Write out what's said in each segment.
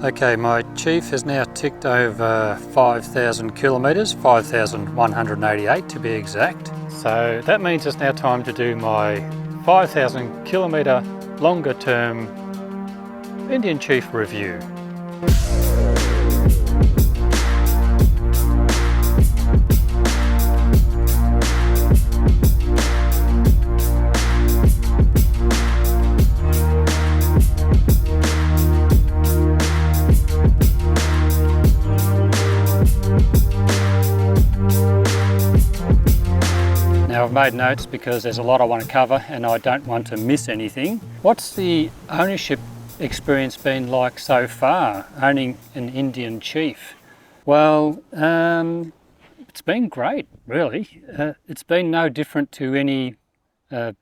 Okay, my Chief has now ticked over 5,000 kilometres, 5,188 to be exact. So that means it's now time to do my 5,000 kilometre longer term Indian Chief review. Now I've made notes because there's a lot I want to cover and I don't want to miss anything. What's the ownership experience been like so far, owning an Indian Chief? Well, it's been great, really. It's been no different to any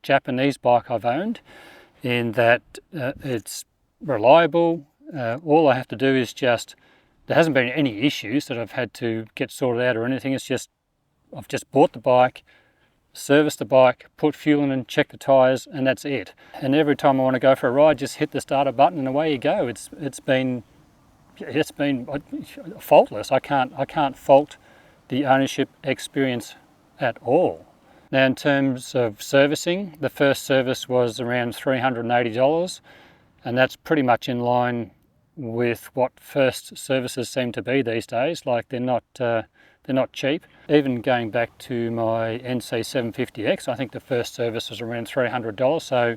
Japanese bike I've owned in that it's reliable. All I have to do is there hasn't been any issues that I've had to get sorted out or anything. It's just, I've just bought the bike, service the bike, put fuel in and check the tyres, and that's it. And every time I want to go for a ride, just hit the starter button and away you go. It's been faultless. I can't fault the ownership experience at all. Now in terms of servicing, the first service was around $380, and that's pretty much in line with what first services seem to be these days. Like they're not cheap. Even going back to my NC750X, I think the first service was around $300. So,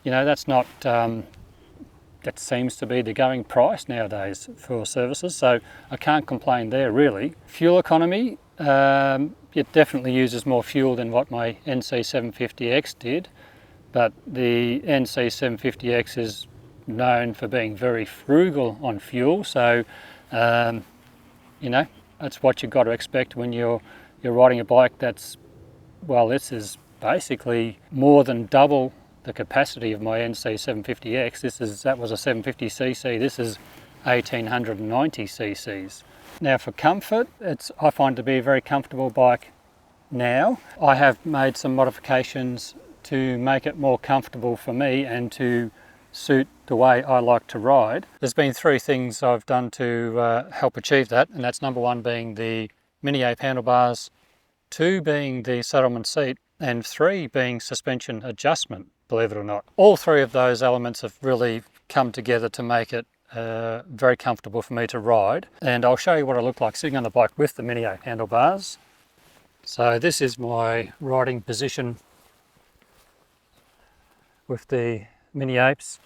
you know, that's not, that seems to be the going price nowadays for services. So I can't complain there really. Fuel economy, it definitely uses more fuel than what my NC750X did. But the NC750X is known for being very frugal on fuel. So, you know, that's what you've got to expect when you're riding a bike that's, well, this is basically more than double the capacity of my NC750X. That was a 750cc. This is 1890 cc's. Now for comfort, I find it to be a very comfortable bike now. I have made some modifications to make it more comfortable for me and to suit the way I like to ride. There's been three things I've done to help achieve that, and that's number one being the mini ape handlebars, two being the settlement seat, and three being suspension adjustment, believe it or not. All three of those elements have really come together to make it very comfortable for me to ride, and I'll show you what I look like sitting on the bike with the mini ape handlebars. So this is my riding position with the mini apes.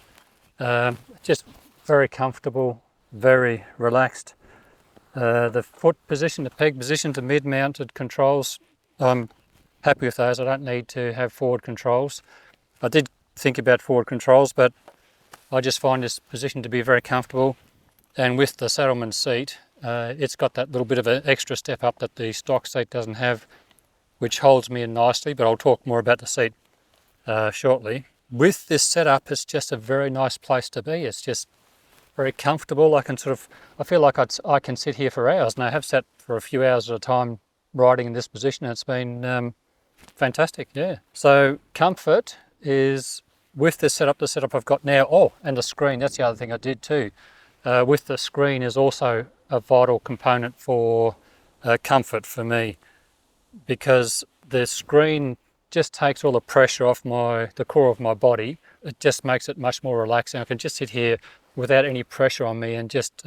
Just very comfortable, very relaxed. The foot position, the peg position, the mid-mounted controls, I'm happy with those. I don't need to have forward controls. I did think about forward controls, but I just find this position to be very comfortable. And with the Saddleman seat, it's got that little bit of an extra step up that the stock seat doesn't have, which holds me in nicely, but I'll talk more about the seat shortly. With this setup, it's just a very nice place to be. It's just very comfortable. I feel like I can sit here for hours, and I have sat for a few hours at a time riding in this position. It's been fantastic, yeah. So comfort is, with this setup, the setup I've got now, oh, and the screen, that's the other thing I did too. With the screen is also a vital component for comfort for me, because the screen just takes all the pressure off the core of my body. It just makes it much more relaxing. I can just sit here without any pressure on me and just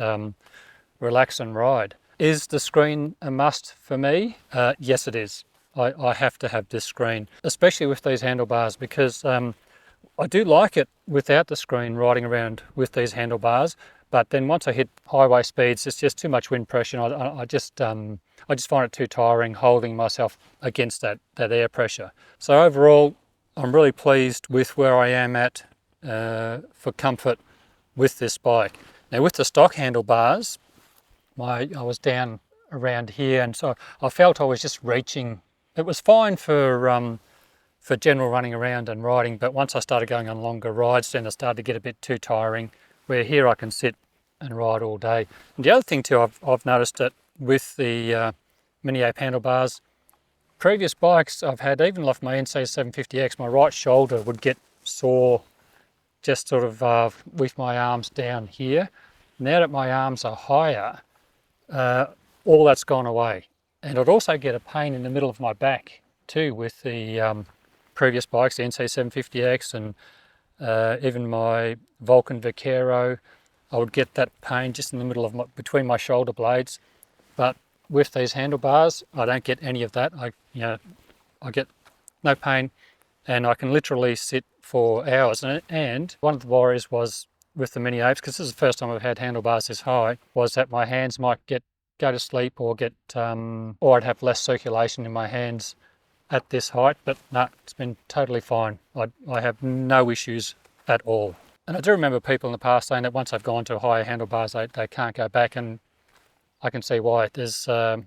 relax and ride. Is the screen a must for me? Yes, it is. I have to have this screen, especially with these handlebars, because I do like it without the screen riding around with these handlebars. But then once I hit highway speeds, it's just too much wind pressure, and I just find it too tiring holding myself against that air pressure. So overall, I'm really pleased with where I am at for comfort with this bike. Now with the stock handlebars, I was down around here, and so I felt I was just reaching. It was fine for general running around and riding, but once I started going on longer rides, then it started to get a bit too tiring, where here I can sit and ride all day. And the other thing too, I've noticed that with the mini ape handlebars, previous bikes I've had, even off my NC750X, my right shoulder would get sore just sort of with my arms down here. now that my arms are higher, all that's gone away. And I'd also get a pain in the middle of my back too with the previous bikes, the NC750X and even my Vulcan Vaquero. I would get that pain just in the middle of between my shoulder blades. But with these handlebars, I don't get any of that. I get no pain, and I can literally sit for hours. And one of the worries was with the Mini Apes, because this is the first time I've had handlebars this high, was that my hands might go to sleep or or I'd have less circulation in my hands at this height. But no, it's been totally fine. I have no issues at all. And I do remember people in the past saying that once they've gone to higher handlebars, they can't go back, and I can see why. There's, I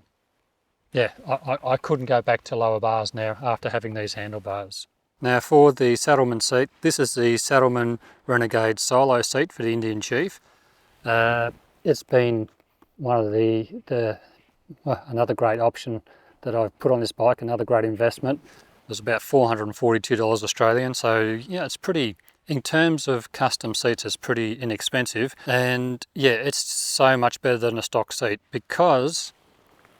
couldn't go back to lower bars now after having these handlebars. Now for the Saddleman seat, this is the Saddleman Renegade Solo seat for the Indian Chief. It's been one of another great option that I've put on this bike, another great investment. It was about $442 Australian, so yeah, it's pretty, in terms of custom seats, it's pretty inexpensive. And yeah, it's so much better than a stock seat because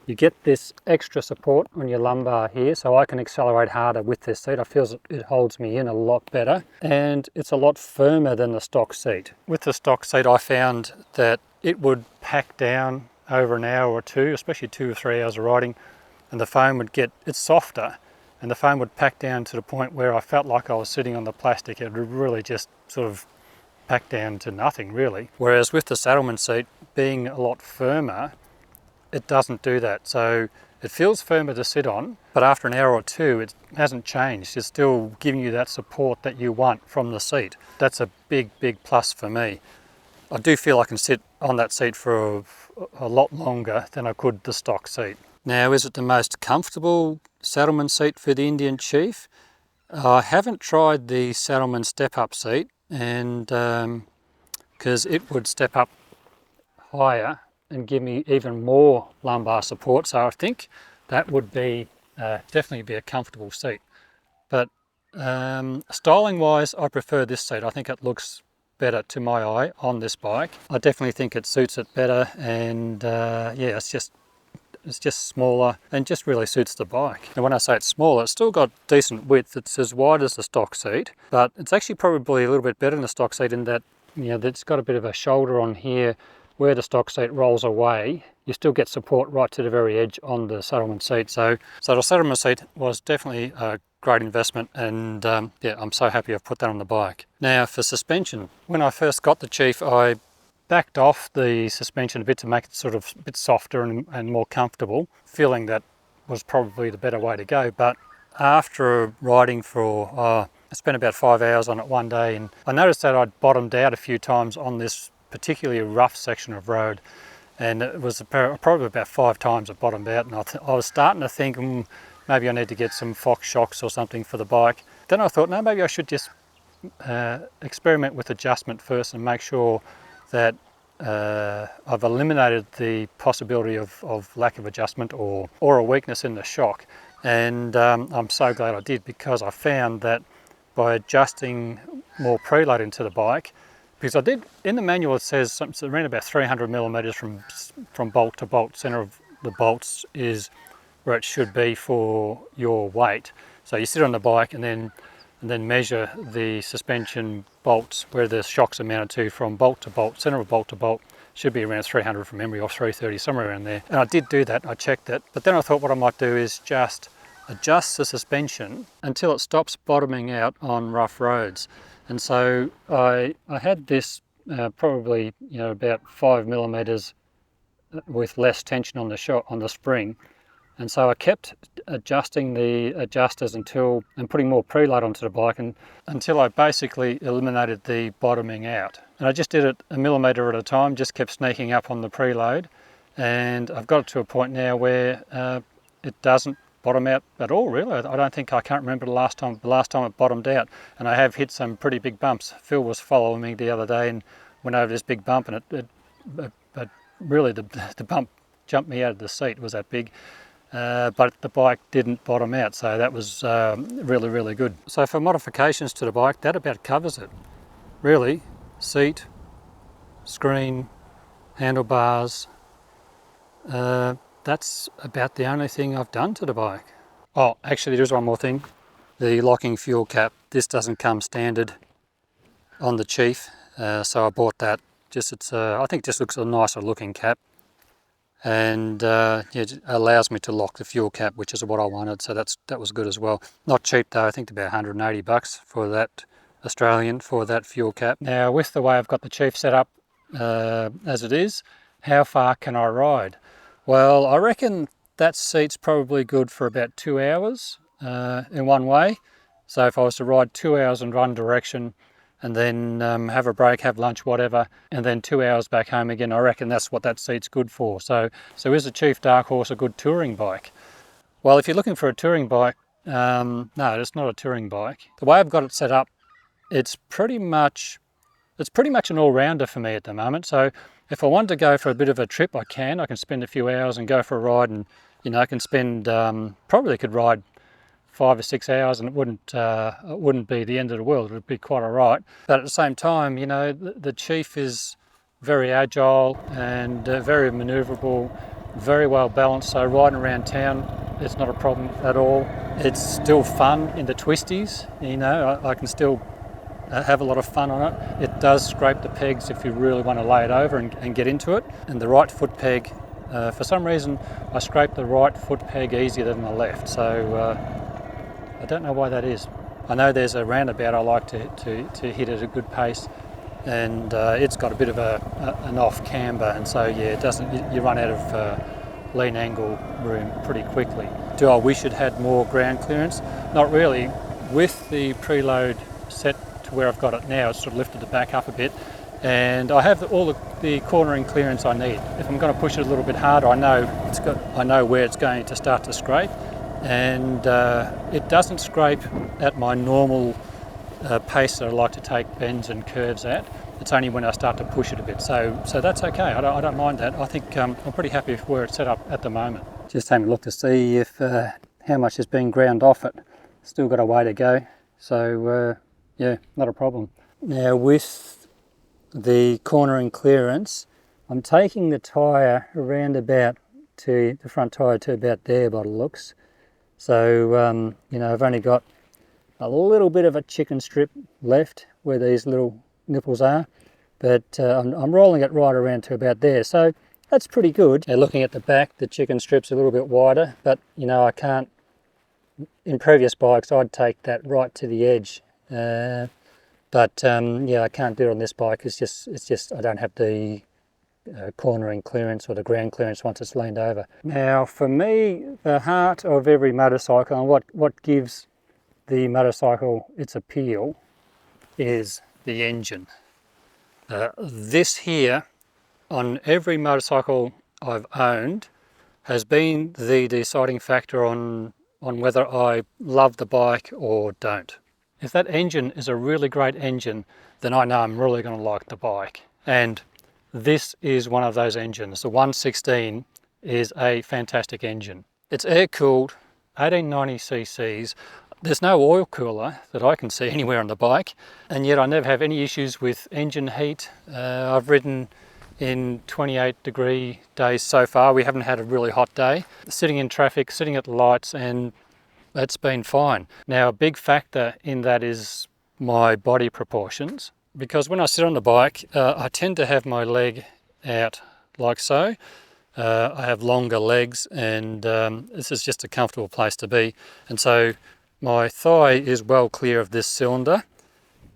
you get this extra support on your lumbar here, so I can accelerate harder with this seat. I feel it holds me in a lot better, and it's a lot firmer than the stock seat. With the stock seat, I found that it would pack down over an hour or two, especially 2 or 3 hours of riding, and the foam would it's softer, and the foam would pack down to the point where I felt like I was sitting on the plastic. It would really just sort of pack down to nothing, really. Whereas with the Saddleman seat, being a lot firmer, it doesn't do that. So it feels firmer to sit on, but after an hour or two, it hasn't changed. It's still giving you that support that you want from the seat. That's a big, big plus for me. I do feel I can sit on that seat for a lot longer than I could the stock seat. Now, is it the most comfortable Saddleman seat for the Indian Chief? I haven't tried the Saddleman step-up seat, and because it would step up higher and give me even more lumbar support, so I think that would be definitely be a comfortable seat. But styling wise, I prefer this seat. I think it looks better to my eye on this bike. I definitely think it suits it better, and yeah, it's just smaller and just really suits the bike. And when I say it's smaller, it's still got decent width. It's as wide as the stock seat, but it's actually probably a little bit better than the stock seat in that, it's got a bit of a shoulder on here. Where the stock seat rolls away, you still get support right to the very edge on the Saddleman seat. So the Saddleman seat was definitely a great investment, and yeah, I'm so happy I've put that on the bike. Now for suspension, when I first got the Chief, I backed off the suspension a bit to make it sort of a bit softer and more comfortable, feeling that was probably the better way to go. But after riding for, I spent about 5 hours on it one day, and I noticed that I'd bottomed out a few times on this particularly rough section of road, and it was probably about 5 times I bottomed out, and I was starting to think maybe I need to get some Fox shocks or something for the bike. Then I thought, no, maybe I should just experiment with adjustment first and make sure that I've eliminated the possibility of lack of adjustment or a weakness in the shock. And I'm so glad I did, because I found that by adjusting more preload into the bike, because I did, in the manual it says something around about 300 millimeters from bolt to bolt. Center of the bolts is where it should be for your weight. So you sit on the bike and then measure the suspension bolts where the shocks are mounted to from bolt to bolt. Center of bolt to bolt should be around 300 from memory, or 330, somewhere around there. And I did do that, I checked it, but then I thought what I might do is just adjust the suspension until it stops bottoming out on rough roads. And so I had this probably about 5 millimeters with less tension on the spring, and so I kept adjusting the adjusters and putting more preload onto the bike until I basically eliminated the bottoming out. And I just did it a millimeter at a time, just kept sneaking up on the preload, and I've got it to a point now where it doesn't bottom out at all, really. I can't remember the last time it bottomed out, and I have hit some pretty big bumps. Phil was following me the other day and went over this big bump, and it really the bump jumped me out of the seat. It was that big, but the bike didn't bottom out, so that was really, really good. So for modifications to the bike, that about covers it, really. Seat, screen, handlebars. That's about the only thing I've done to the bike. Oh, actually there's one more thing. The locking fuel cap. This doesn't come standard on the Chief, so I bought that. I think this looks a nicer looking cap, and it allows me to lock the fuel cap, which is what I wanted, so that was good as well. Not cheap though, I think about 180 bucks for that Australian for that fuel cap. Now with the way I've got the Chief set up as it is, how far can I ride? Well, I reckon that seat's probably good for about 2 hours in one way. So if I was to ride 2 hours in one direction and then have a break, have lunch, whatever, and then 2 hours back home again, I reckon that's what that seat's good for. So is the Chief Dark Horse a good touring bike? Well, if you're looking for a touring bike, no, it's not a touring bike. The way I've got it set up, it's pretty much an all-rounder for me at the moment. So if I wanted to go for a bit of a trip, I can spend a few hours and go for a ride, and I can spend probably could ride 5 or 6 hours, and it wouldn't be the end of the world. It would be quite all right. But at the same time, the Chief is very agile and very maneuverable, very well balanced. So riding around town, it's not a problem at all. It's still fun in the twisties. I can still have a lot of fun on it. It does scrape the pegs if you really want to lay it over and get into it. And the right foot peg, for some reason, I scrape the right foot peg easier than the left. So I don't know why that is. I know there's a roundabout I like to hit at a good pace, and it's got a bit of an off camber, and so yeah, you run out of lean angle room pretty quickly. Do I wish it had more ground clearance? Not really. With the preload set to where I've got it now, it's sort of lifted the back up a bit, and I have all the cornering clearance I need. If I'm going to push it a little bit harder, I know where it's going to start to scrape, and it doesn't scrape at my normal pace that I like to take bends and curves at. It's only when I start to push it a bit, so that's okay. I don't mind that. I think I'm pretty happy with where it's set up at the moment. Just having a look to see if how much has been ground off it. Still got a way to go, so yeah, not a problem. Now with the cornering clearance, I'm taking the tyre around about to the front tyre to about there by the looks. So I've only got a little bit of a chicken strip left where these little nipples are, but I'm rolling it right around to about there. So that's pretty good. Now looking at the back, the chicken strip's a little bit wider, but I can't. In previous bikes, I'd take that right to the edge. But I can't do it on this bike. It's just I don't have the cornering clearance or the ground clearance once it's leaned over. Now for me, the heart of every motorcycle, and what gives the motorcycle its appeal, is the engine. This here, on every motorcycle I've owned, has been the deciding factor on whether I love the bike or don't. If that engine is a really great engine, then I know I'm really going to like the bike. And this is one of those engines. The 116 is a fantastic engine. It's air-cooled, 1890 cc's. There's no oil cooler that I can see anywhere on the bike, and yet I never have any issues with engine heat. I've ridden in 28-degree days so far. We haven't had a really hot day. Sitting in traffic, sitting at the lights, and that's been fine. Now a big factor in that is my body proportions, because when I sit on the bike I tend to have my leg out like so. I have longer legs, and this is just a comfortable place to be, and so my thigh is well clear of this cylinder.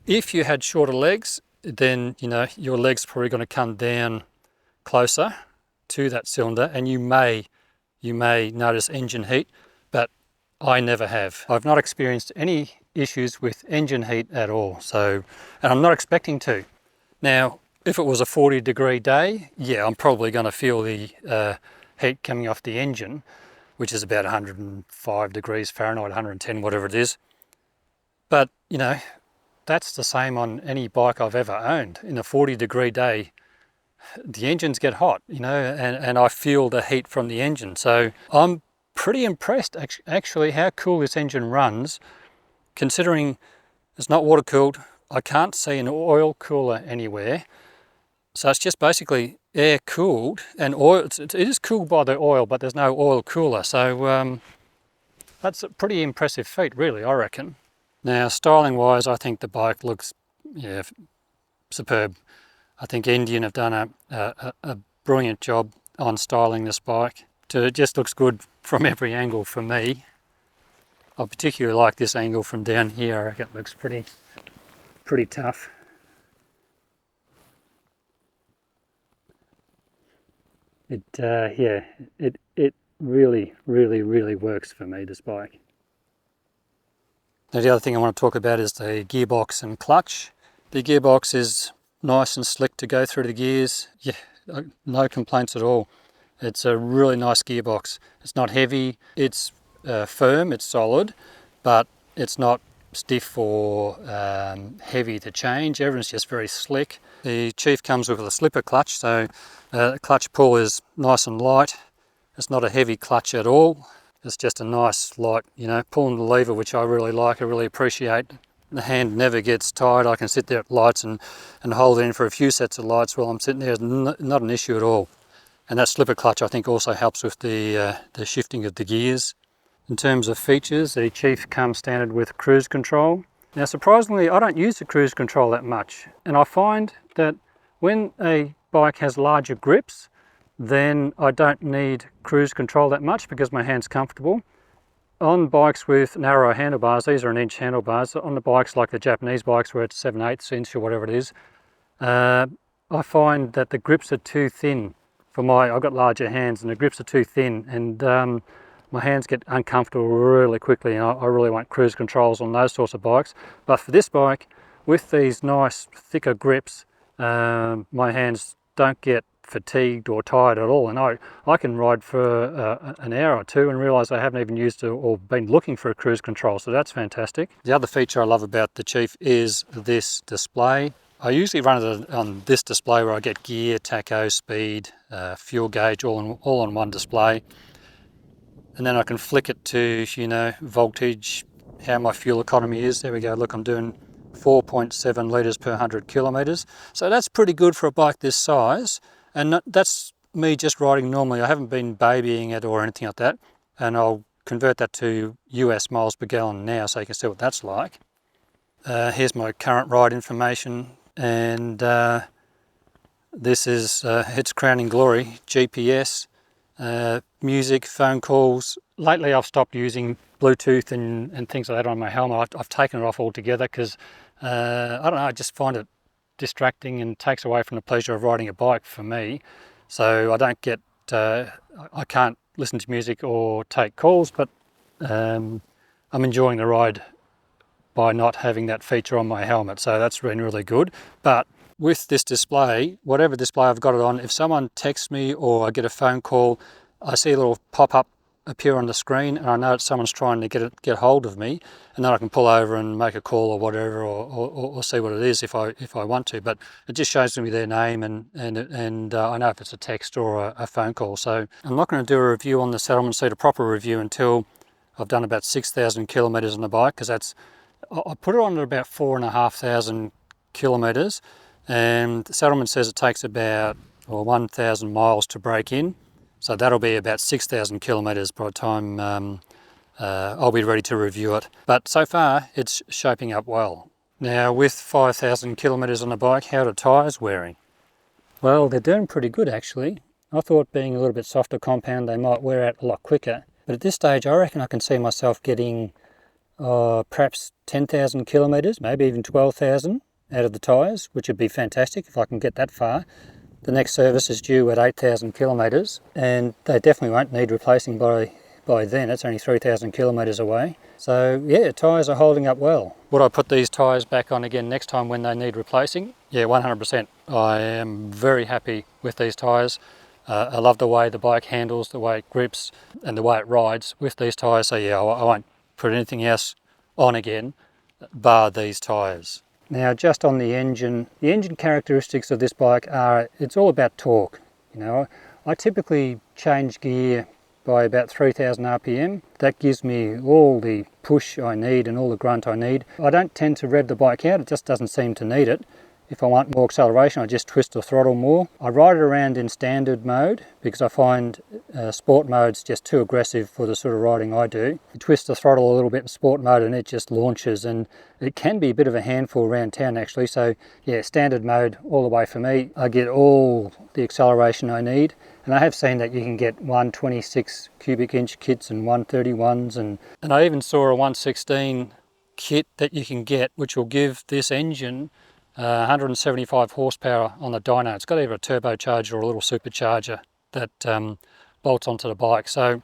If you had shorter legs, then your leg's probably going to come down closer to that cylinder, and you may notice engine heat, but I never have. I've not experienced any issues with engine heat at all, and I'm not expecting to. Now, if it was a 40-degree day, yeah, I'm probably going to feel the heat coming off the engine, which is about 105 degrees Fahrenheit, 110, whatever it is. But, that's the same on any bike I've ever owned. In a 40-degree day, the engines get hot, and I feel the heat from the engine. So I'm pretty impressed actually how cool this engine runs, considering it's not water cooled. I can't see an oil cooler anywhere, So it's just basically air cooled and oil. It is cooled by the oil, but there's no oil cooler. So that's a pretty impressive feat, really, I reckon. Now, styling wise, I think the bike looks, yeah, superb. I think Indian have done a brilliant job on styling this bike. It just looks good from every angle for me. I particularly like this angle from down here. I reckon it looks pretty tough. It really works for me, this bike. Now, the other thing I want to talk about is the gearbox and clutch. The gearbox is nice and slick to go through the gears. Yeah, no complaints at all. It's a really nice gearbox. It's not heavy, it's firm, it's solid, but it's not stiff or heavy to change. Everything's just very slick. The Chief comes with a slipper clutch, so the clutch pull is nice and light. It's not a heavy clutch at all. It's just a nice light, pulling the lever, which I really like, I really appreciate. The hand never gets tired. I can sit there at lights and hold it in for a few sets of lights while I'm sitting there. It's not an issue at all. And that slipper clutch, I think, also helps with the shifting of the gears. In terms of features, the Chief comes standard with cruise control. Now, surprisingly, I don't use the cruise control that much. And I find that when a bike has larger grips, then I don't need cruise control that much because my hand's comfortable. On bikes with narrow handlebars, these are 1-inch handlebars, on the bikes like the Japanese bikes where it's 7/8 inch or whatever it is, I find that the grips are too thin for I've got larger hands and the grips are too thin, and my hands get uncomfortable really quickly, and I really want cruise controls on those sorts of bikes. But for this bike, with these nice thicker grips, my hands don't get fatigued or tired at all, and I can ride for an hour or two and realise I haven't even used or been looking for a cruise control, so that's fantastic. The other feature I love about the Chief is this display. I usually run it on this display where I get gear, tacho, speed, fuel gauge all on one display, and then I can flick it to voltage, how my fuel economy is. There we go, look, I'm doing 4.7 litres per 100 kilometres, so that's pretty good for a bike this size. And that's me just riding normally. I haven't been babying it or anything like that. And I'll convert that to US miles per gallon now so you can see what that's like. Here's my current ride information. And this is its crowning glory, GPS, music, phone calls. Lately I've stopped using Bluetooth and things like that on my helmet. I've taken it off altogether because, I don't know, I just find it distracting and takes away from the pleasure of riding a bike for me. So I don't get, I can't listen to music or take calls, but I'm enjoying the ride by not having that feature on my helmet. So that's been really good. But with this display, whatever display I've got it on, if someone texts me or I get a phone call, I see a little pop-up appear on the screen and I know it's someone's trying to get hold of me, and then I can pull over and make a call or whatever, or see what it is if I want to. But it just shows me their name and I know if it's a text or a phone call. So I'm not going to do a review on the Saddlemen Seat, a proper review, until I've done about 6,000 kilometres on the bike, because I put it on at about 4,500 kilometres, and Saddlemen says it takes about 1,000 miles to break in. So that'll be about 6,000 kilometres by the time I'll be ready to review it. But so far, it's shaping up well. Now, with 5,000 kilometres on the bike, how are the tyres wearing? Well, they're doing pretty good, actually. I thought being a little bit softer compound, they might wear out a lot quicker. But at this stage, I reckon I can see myself getting perhaps 10,000 kilometres, maybe even 12,000 out of the tyres, which would be fantastic if I can get that far. The next service is due at 8,000 kilometres, and they definitely won't need replacing by then. It's only 3,000 kilometres away. So yeah, tyres are holding up well. Would I put these tyres back on again next time when they need replacing? Yeah, 100%. I am very happy with these tyres. I love the way the bike handles, the way it grips, and the way it rides with these tyres. So yeah, I won't put anything else on again, bar these tyres. Now, just on the engine characteristics of this bike are, it's all about torque. I typically change gear by about 3,000 RPM. That gives me all the push I need and all the grunt I need. I don't tend to rev the bike out, it just doesn't seem to need it. If I want more acceleration, I just twist the throttle more. I ride it around in standard mode because I find sport mode's just too aggressive for the sort of riding I do. You twist the throttle a little bit in sport mode and it just launches, and it can be a bit of a handful around town actually. So yeah, standard mode all the way for me. I get all the acceleration I need, and I have seen that you can get 126 cubic inch kits and 131s, and I even saw a 116 kit that you can get which will give this engine 175 horsepower on the dyno. It's got either a turbocharger or a little supercharger that bolts onto the bike. So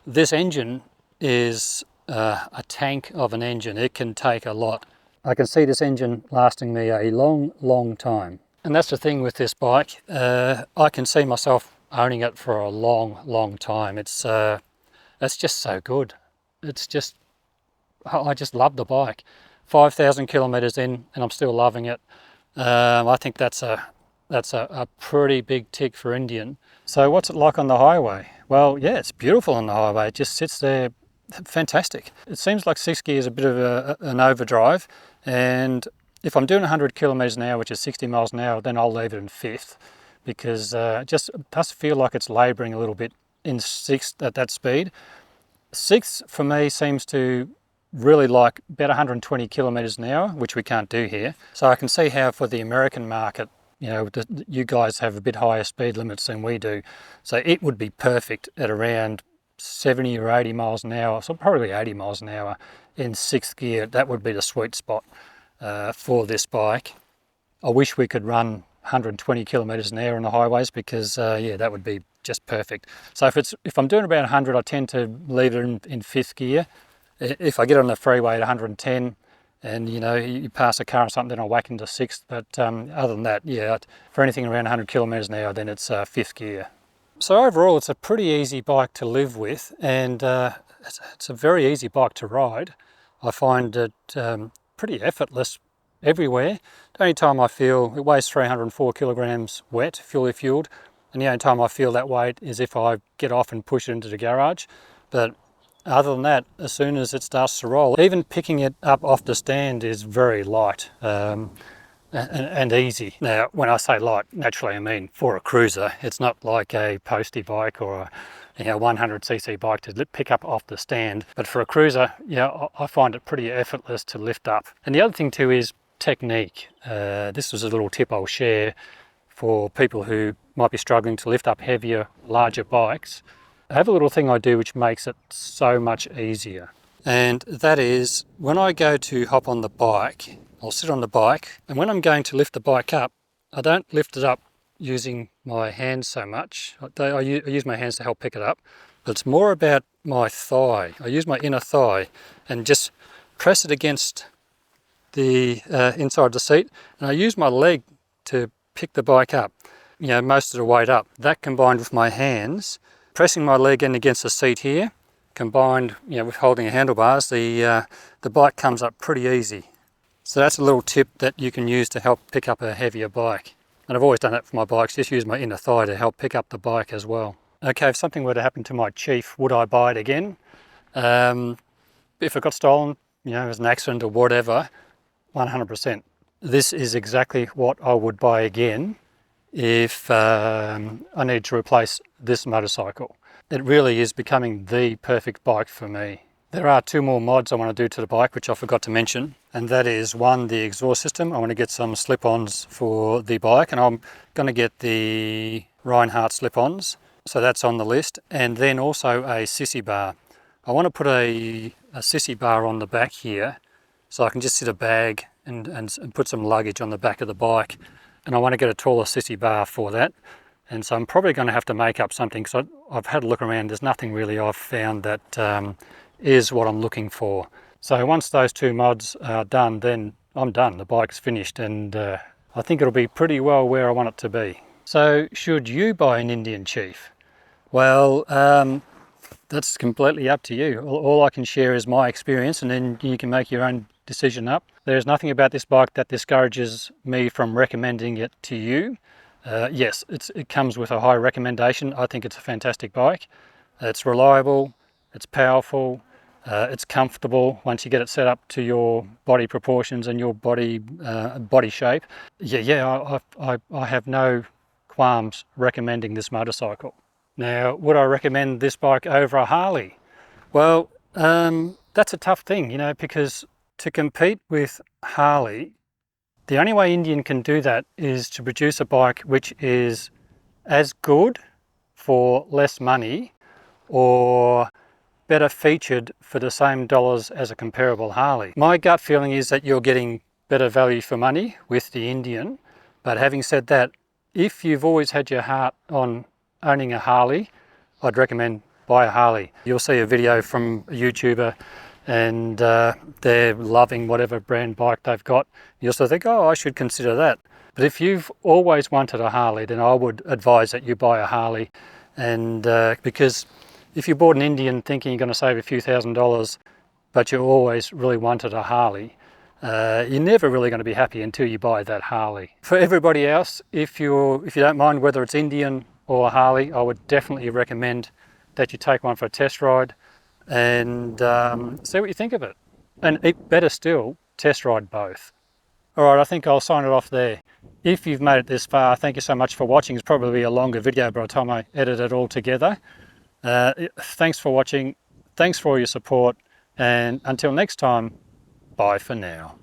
this engine is a tank of an engine. It can take a lot. I can see this engine lasting me a long time. And that's the thing with this bike. I can see myself owning it for a long time. It's just so good. It's just, I just love the bike. 5,000 kilometers in and I'm still loving it. I think that's a pretty big tick for Indian. So what's it like on the highway? Well, yeah, it's beautiful on the highway. It just sits there, fantastic. It seems like 6 gear is a bit of an overdrive, and if I'm doing 100 kilometers an hour, which is 60 miles an hour, then I'll leave it in fifth, because it just does feel like it's labouring a little bit in sixth at that speed. Sixth for me seems to really like about 120 kilometers an hour, which we can't do here. So I can see how for the American market, you know, you guys have a bit higher speed limits than we do. So it would be perfect at around 70 or 80 miles an hour, so probably 80 miles an hour in sixth gear. That would be the sweet spot for this bike. I wish we could run 120 kilometers an hour on the highways, because yeah, that would be just perfect. So if I'm doing about 100, I tend to leave it in fifth gear. If I get on the freeway at 110 and you know you pass a car or something, then I'll whack into sixth. But other than that, yeah, for anything around 100 kilometers an hour, then it's fifth gear. So overall, it's a pretty easy bike to live with, and it's a very easy bike to ride. I find it pretty effortless everywhere. The only time I feel, it weighs 304 kilograms wet, fully fueled, and the only time I feel that weight is if I get off and push it into the garage. But other than that, as soon as it starts to roll, even picking it up off the stand is very light and easy. Now, when I say light, naturally I mean for a cruiser. It's not like a postie bike or a 100cc bike to pick up off the stand. But for a cruiser, yeah, I find it pretty effortless to lift up. And the other thing too is technique. This was a little tip I'll share for people who might be struggling to lift up heavier, larger bikes. I have a little thing I do which makes it so much easier. And that is, when I go to hop on the bike, I'll sit on the bike, and when I'm going to lift the bike up, I don't lift it up using my hands so much. I use my hands to help pick it up, but it's more about my thigh. I use my inner thigh and just press it against the inside the seat, and I use my leg to pick the bike up, you know, most of the weight up. That combined with my hands, pressing my leg in against the seat here, combined, you know, with holding the handlebars, the bike comes up pretty easy. So that's a little tip that you can use to help pick up a heavier bike. And I've always done that for my bikes, just use my inner thigh to help pick up the bike as well. Okay, if something were to happen to my Chief, would I buy it again? If it got stolen, you know, as an accident or whatever, 100%. This is exactly what I would buy again if I need to replace this motorcycle. It really is becoming the perfect bike for me. There are 2 more mods I want to do to the bike, which I forgot to mention, and that is, one, the exhaust system. I want to get some slip-ons for the bike, and I'm going to get the Reinhardt slip-ons, so that's on the list, and then also a sissy bar. I want to put a sissy bar on the back here, so I can just sit a bag and put some luggage on the back of the bike, and I want to get a taller sissy bar for that. And so I'm probably going to have to make up something, because I've had a look around. There's nothing really I've found that is what I'm looking for. So once those 2 mods are done, then I'm done. The bike's finished, and I think it'll be pretty well where I want it to be. So should you buy an Indian Chief? Well, that's completely up to you. All I can share is my experience, and then you can make your own decision up. There's nothing about this bike that discourages me from recommending it to you. Yes, it comes with a high recommendation. I think it's a fantastic bike. It's reliable, it's powerful, It's comfortable once you get it set up to your body proportions and your body shape. I have no qualms recommending this motorcycle. Now, would I recommend this bike over a Harley? Well, that's a tough thing, you know, because to compete with Harley, the only way Indian can do that is to produce a bike which is as good for less money or better featured for the same dollars as a comparable Harley. My gut feeling is that you're getting better value for money with the Indian, but having said that, if you've always had your heart on owning a Harley, I'd recommend buy a Harley. You'll see a video from a YouTuber and they're loving whatever brand bike they've got. You'll sort of think, oh, I should consider that. But if you've always wanted a Harley, then I would advise that you buy a Harley. And because if you bought an Indian thinking you're going to save a few $1,000s, but you always really wanted a Harley, you're never really going to be happy until you buy that Harley. For everybody else, if you don't mind whether it's Indian or a Harley, I would definitely recommend that you take one for a test ride and see what you think of it. And better still, test ride both. All right, I think I'll sign it off there. If you've made it this far, thank you so much for watching. It's probably a longer video by the time I edit it all together. Thanks for watching. Thanks for all your support. And until next time, bye for now.